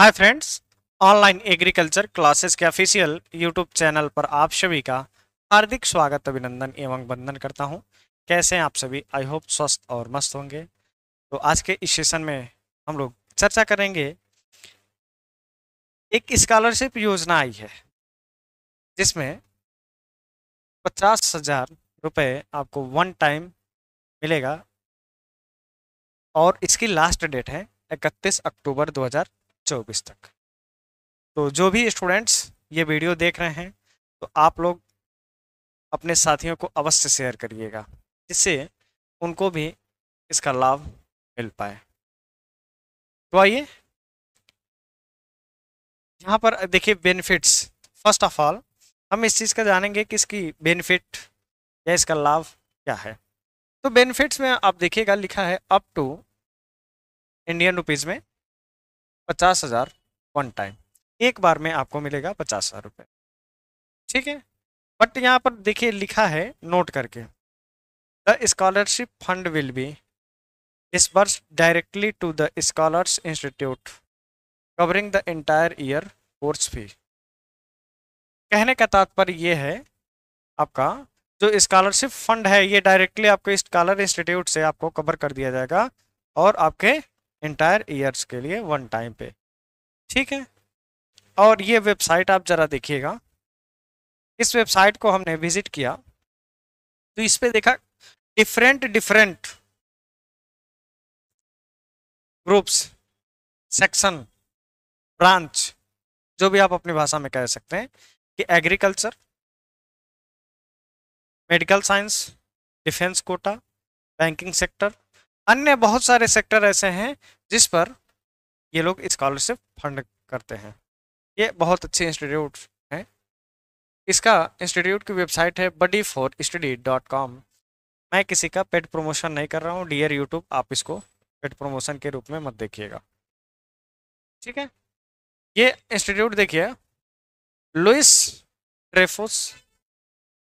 Hi friends, online agriculture classes के official YouTube channel पर आप सभी का हार्दिक स्वागत अभिनंदन एवं वंदन करता हूं। कैसे हैं आप सभी? आई होप स्वस्थ और मस्त होंगे। तो आज के इस सेशन में हम लोग चर्चा करेंगे। एक स्कॉलरशिप योजना आई है जिसमें 50,000 रुपये आपको वन टाइम मिलेगा और इसकी लास्ट डेट है 31 अक्टूबर 2024 तक। तो जो भी स्टूडेंट्स ये वीडियो देख रहे हैं तो आप लोग अपने साथियों को अवश्य शेयर करिएगा जिससे उनको भी इसका लाभ मिल पाए। तो आइए यहाँ पर देखिए बेनिफिट्स। फर्स्ट ऑफ ऑल हम इस चीज़ का जानेंगे कि इसकी बेनिफिट या इसका लाभ क्या है। तो बेनिफिट्स में आप देखिएगा लिखा है अप टू इंडियन रुपीज़ में 50,000 वन टाइम, एक बार में आपको मिलेगा 50,000 रुपये। ठीक है, बट यहाँ पर देखिए लिखा है नोट करके, the scholarship fund will be disbursed directly to the Scholars Institute covering the entire year course fee। कहने का तात्पर्य ये है आपका जो स्कॉलरशिप फंड है ये डायरेक्टली आपके स्कॉलर इंस्टीट्यूट से आपको कवर कर दिया जाएगा और आपके इंटायर ईयर्स के लिए वन टाइम पे। ठीक है, और ये वेबसाइट आप जरा देखिएगा। इस वेबसाइट को हमने विजिट किया तो इस पे देखा different different groups, section, branch, जो भी आप अपनी भाषा में कह सकते हैं कि agriculture, medical science, defence quota, banking sector, अन्य बहुत सारे सेक्टर ऐसे हैं जिस पर ये लोग स्कॉलरशिप फंड करते हैं। ये बहुत अच्छे इंस्टीट्यूट हैं। इसका इंस्टीट्यूट की वेबसाइट है buddy4study.com। मैं किसी का पेड प्रमोशन नहीं कर रहा हूँ, डियर यूट्यूब, आप इसको पेड प्रमोशन के रूप में मत देखिएगा। ठीक है, ये इंस्टीट्यूट देखिए, Louis Dreyfus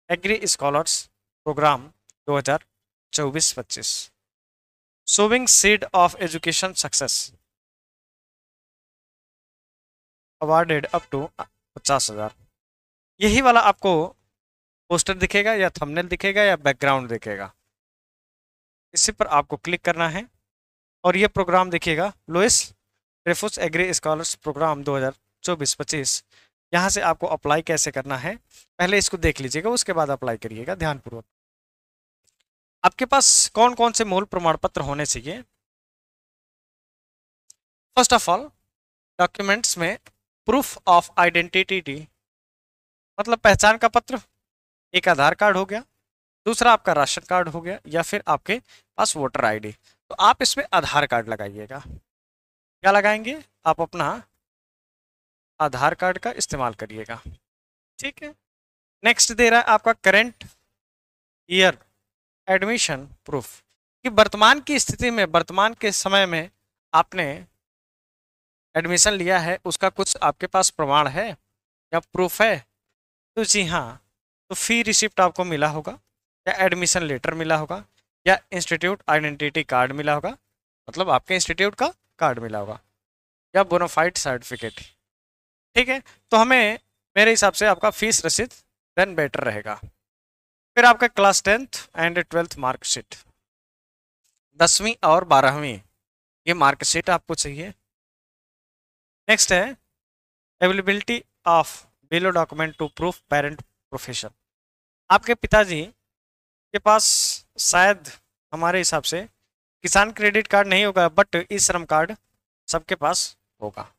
agri scholars programme 2024-25 sowing seed of education success awarded up to 50,000। यही वाला आपको पोस्टर दिखेगा या थंबनेल दिखेगा या बैकग्राउंड दिखेगा, इसी पर आपको क्लिक करना है और ये प्रोग्राम देखिएगा, Louis Dreyfus agri scholars programme 2024-25। यहाँ से आपको अप्लाई कैसे करना है पहले इसको देख लीजिएगा, उसके बाद अप्लाई करिएगा ध्यानपूर्वक। आपके पास कौन कौन से मूल प्रमाण पत्र होने चाहिए? फर्स्ट ऑफ ऑल डॉक्यूमेंट्स में प्रूफ ऑफ आइडेंटिटी, मतलब पहचान का पत्र, एक आधार कार्ड हो गया, दूसरा आपका राशन कार्ड हो गया, या फिर आपके पास वोटर आईडी। तो आप इसमें आधार कार्ड लगाइएगा। क्या लगाएंगे? आप अपना आधार कार्ड का इस्तेमाल करिएगा। ठीक है, नेक्स्ट दे रहा है आपका करंट ईयर एडमिशन प्रूफ, कि वर्तमान की स्थिति में, वर्तमान के समय में आपने एडमिशन लिया है, उसका कुछ आपके पास प्रमाण है या प्रूफ है? तो जी हाँ, तो फी रिसिप्ट आपको मिला होगा, या एडमिशन लेटर मिला होगा, या इंस्टीट्यूट आइडेंटिटी कार्ड मिला होगा, मतलब आपके इंस्टीट्यूट का कार्ड मिला होगा, या बोनाफाइड सर्टिफिकेट। ठीक है, तो हमें मेरे हिसाब से आपका फीस रसीद देन बेटर रहेगा। फिर आपका class 10th and 12th marksheet, 10वीं और 12वीं, ये मार्कशीट आपको चाहिए। नेक्स्ट है availability of below document to proof parent profession. आपके पिताजी के पास शायद हमारे हिसाब से किसान क्रेडिट कार्ड नहीं होगा, बट ई श्रम कार्ड सबके पास होगा।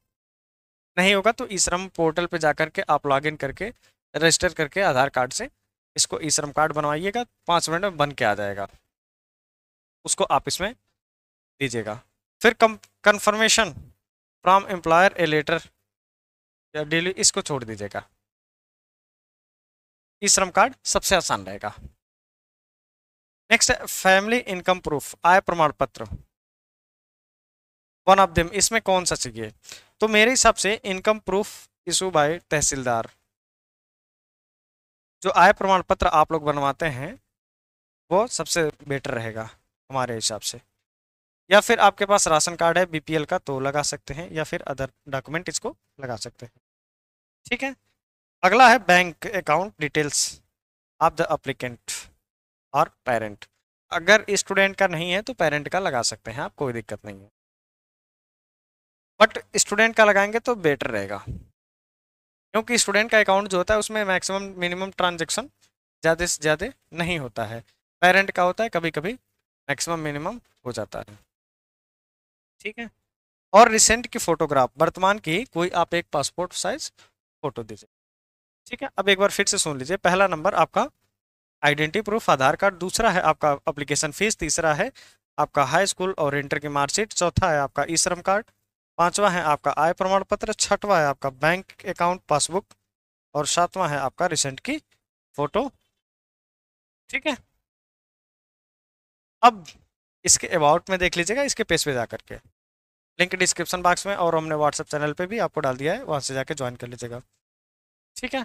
नहीं होगा तो ई श्रम पोर्टल पे जाकर के आप लॉगिन करके रजिस्टर करके आधार कार्ड से इसको ई श्रम कार्ड बनवाइएगा, 5 मिनट में बन के आ जाएगा, उसको आप इसमें दीजिएगा। फिर confirmation from employer a letter या डेली, इसको छोड़ दीजिएगा। ई श्रम कार्ड सबसे आसान रहेगा। नेक्स्ट है फैमिली इनकम प्रूफ, आय प्रमाण पत्र, वन ऑफ देम, इसमें कौन सा चाहिए? तो मेरे हिसाब से इनकम प्रूफ इशू बाय तहसीलदार, जो आय प्रमाण पत्र आप लोग बनवाते हैं वो सबसे बेटर रहेगा हमारे हिसाब से। या फिर आपके पास राशन कार्ड है बीपीएल का तो लगा सकते हैं, या फिर अदर डॉक्यूमेंट इसको लगा सकते हैं। ठीक है, अगला है bank account details of the applicant और पेरेंट। अगर स्टूडेंट का नहीं है तो पेरेंट का लगा सकते हैं आप, कोई दिक्कत नहीं है, बट स्टूडेंट का लगाएंगे तो बेटर रहेगा, क्योंकि स्टूडेंट का अकाउंट जो होता है उसमें मैक्सिमम मिनिमम ट्रांजेक्शन ज़्यादा से ज़्यादा नहीं होता है, पेरेंट का होता है कभी कभी मैक्सिमम मिनिमम हो जाता है। ठीक है, और रिसेंट की फोटोग्राफ, वर्तमान की कोई आप एक पासपोर्ट साइज फोटो दीजिए। ठीक है, अब एक बार फिर से सुन लीजिए। पहला नंबर आपका आइडेंटिटी प्रूफ आधार कार्ड, दूसरा है आपका एप्लीकेशन फीस, तीसरा है आपका हाई स्कूल और इंटर की मार्कशीट, चौथा है आपका ई श्रम कार्ड, पांचवा है आपका आय प्रमाण पत्र, छठवा है आपका बैंक अकाउंट पासबुक, और सातवां है आपका रिसेंट की फोटो। ठीक है, अब इसके अबाउट में देख लीजिएगा, इसके पेज पे जाकर के, लिंक डिस्क्रिप्शन बॉक्स में और हमने व्हाट्सएप चैनल पे भी आपको डाल दिया है, वहां से जाके ज्वाइन कर लीजिएगा। ठीक है,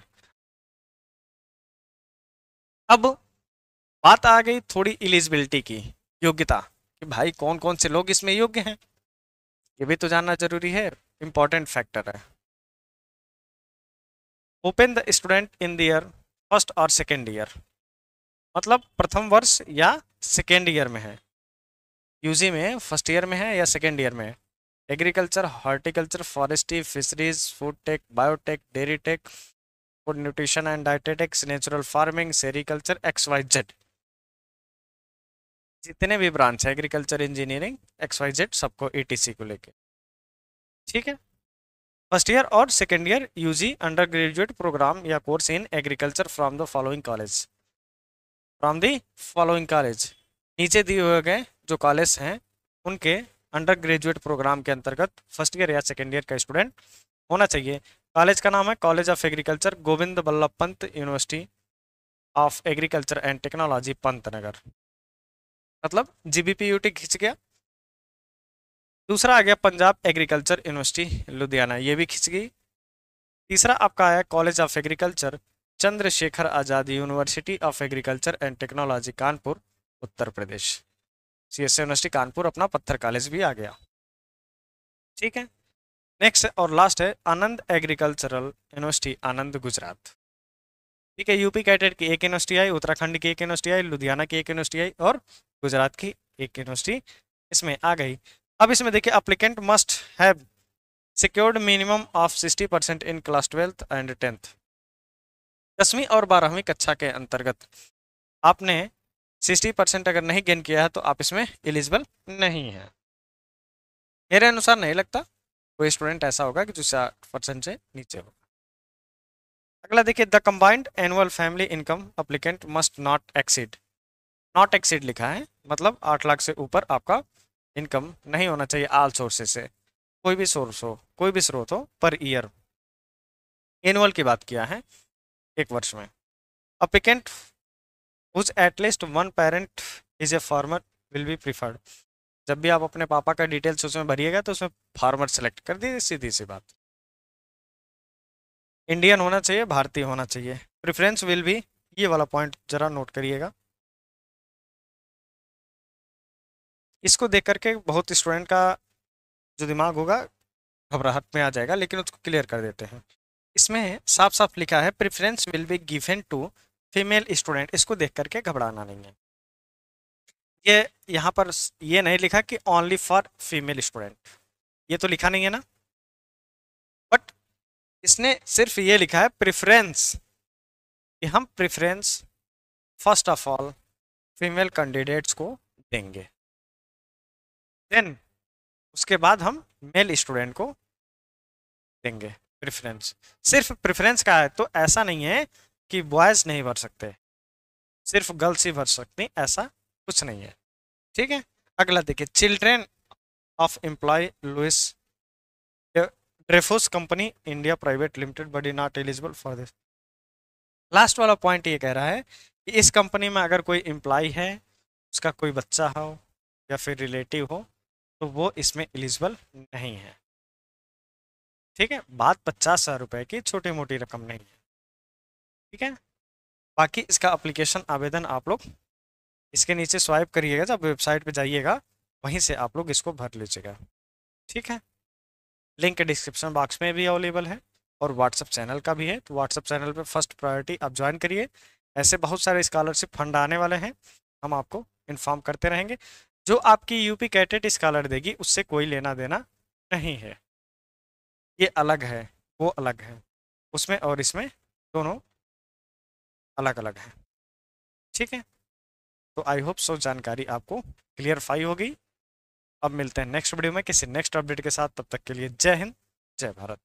अब बात आ गई थोड़ी एलिजिबिलिटी की, योग्यता, कि भाई कौन कौन से लोग इसमें योग्य हैं, ये भी तो जानना जरूरी है, इंपॉर्टेंट फैक्टर है। Open the student in their first और सेकेंड ईयर, मतलब प्रथम वर्ष या सेकेंड ईयर में है, यूजी में फर्स्ट ईयर में है या सेकेंड ईयर में है, agriculture, horticulture, forestry, fisheries, food tech, biotech, dairy tech, food nutrition and dietetics, natural farming, sericulture, XYZ, जितने भी ब्रांच है एग्रीकल्चर, इंजीनियरिंग, XYZ, सबको ETC को लेके। ठीक है, फर्स्ट ईयर और second year UG under graduate programme या course in agriculture from the following college, from the following college, नीचे दिए हुए गए जो कॉलेज हैं उनके अंडर ग्रेजुएट प्रोग्राम के अंतर्गत फर्स्ट ईयर या सेकेंड ईयर का स्टूडेंट होना चाहिए। कॉलेज का नाम है college of agriculture Govind Ballabh Pant university of agriculture and technology Pantnagar, मतलब GBPUT खिंच गया। दूसरा आ गया पंजाब एग्रीकल्चर यूनिवर्सिटी लुधियाना, ये भी खिंच गई। तीसरा आपका आया college of agriculture Chandrashekhar Azad university of agriculture and technology Kanpur Uttar Pradesh, CSA university Kanpur अपना पत्थर कॉलेज भी आ गया। ठीक है, नेक्स्ट और लास्ट है आनंद एग्रीकल्चरल यूनिवर्सिटी आनंद गुजरात। ठीक है, यूपी कैटेड की एक यूनिवर्सिटी आई, उत्तराखंड की एक यूनिवर्सिटी आई, लुधियाना की एक यूनिवर्सिटी आई और गुजरात की एक यूनिवर्सिटी इसमें आ गई। अब इसमें देखिए applicant must have secured minimum of 60% in class 12th and 10th, 10वीं और 12वीं कक्षा के अंतर्गत आपने 60% अगर नहीं गेन किया है तो आप इसमें एलिजिबल नहीं है। मेरे अनुसार नहीं लगता कोई स्टूडेंट ऐसा होगा कि जो 60% से नीचे होगा। अगला देखिए the combined annual family income applicant must not exceed, not exceed लिखा है मतलब 8 लाख से ऊपर आपका इनकम नहीं होना चाहिए ऑल सोर्सेज से, कोई भी सोर्स हो, कोई भी स्रोत हो, पर ईयर, एनुअल की बात किया है, एक वर्ष में। Applicant whose at least one parent is a farmer will be preferred, जब भी आप अपने पापा का डिटेल्स उसमें भरिएगा तो उसमें फार्मर सेलेक्ट कर दीजिए, सीधी सी बात। इंडियन होना चाहिए, भारतीय होना चाहिए। प्रेफरेंस विल भी, ये वाला पॉइंट जरा नोट करिएगा, इसको देख करके बहुत स्टूडेंट का जो दिमाग होगा घबराहट में आ जाएगा, लेकिन उसको क्लियर कर देते हैं। इसमें साफ साफ लिखा है preference will be given to female student, इसको देख करके घबराना नहीं है। ये यहाँ पर ये नहीं लिखा कि ओनली फॉर फीमेल स्टूडेंट, ये तो लिखा नहीं है ना, बट इसने सिर्फ ये लिखा है प्रेफरेंस, कि हम preference first of all female candidates को देंगे, देन उसके बाद हम मेल स्टूडेंट को देंगे प्रेफरेंस। सिर्फ प्रेफरेंस का है, तो ऐसा नहीं है कि बॉयज नहीं भर सकते, सिर्फ गर्ल्स ही भर सकती, ऐसा कुछ नहीं है। ठीक है, अगला देखिए children of employ Louis Dreyfus company India private limited but not eligible for this. Last वाला पॉइंट ये कह रहा है कि इस कंपनी में अगर कोई एम्प्लॉय है, उसका कोई बच्चा हो या फिर रिलेटिव हो, तो वो इसमें एलिजिबल नहीं है। ठीक है, बात 50,000 रुपए की छोटी मोटी रकम नहीं है। ठीक है, बाकी इसका एप्लीकेशन आवेदन आप लोग इसके नीचे स्वाइप करिएगा, जब वेबसाइट पे जाइएगा वहीं से आप लोग इसको भर लीजिएगा। ठीक है, लिंक डिस्क्रिप्शन बॉक्स में भी अवेलेबल है और व्हाट्सअप चैनल का भी है, तो व्हाट्सअप चैनल पे फर्स्ट प्रायोरिटी आप ज्वाइन करिए। ऐसे बहुत सारे स्कॉलरशिप फंड आने वाले हैं, हम आपको इन्फॉर्म करते रहेंगे। जो आपकी यूपी कैटेट स्कॉलर देगी उससे कोई लेना देना नहीं है, ये अलग है, वो अलग है, उसमें और इसमें दोनों अलग अलग है। ठीक है, तो आई होप सो जानकारी आपको क्लियरफाई होगी। अब मिलते हैं नेक्स्ट वीडियो में किसी नेक्स्ट अपडेट के साथ, तब तक के लिए जय हिंद, जय भारत।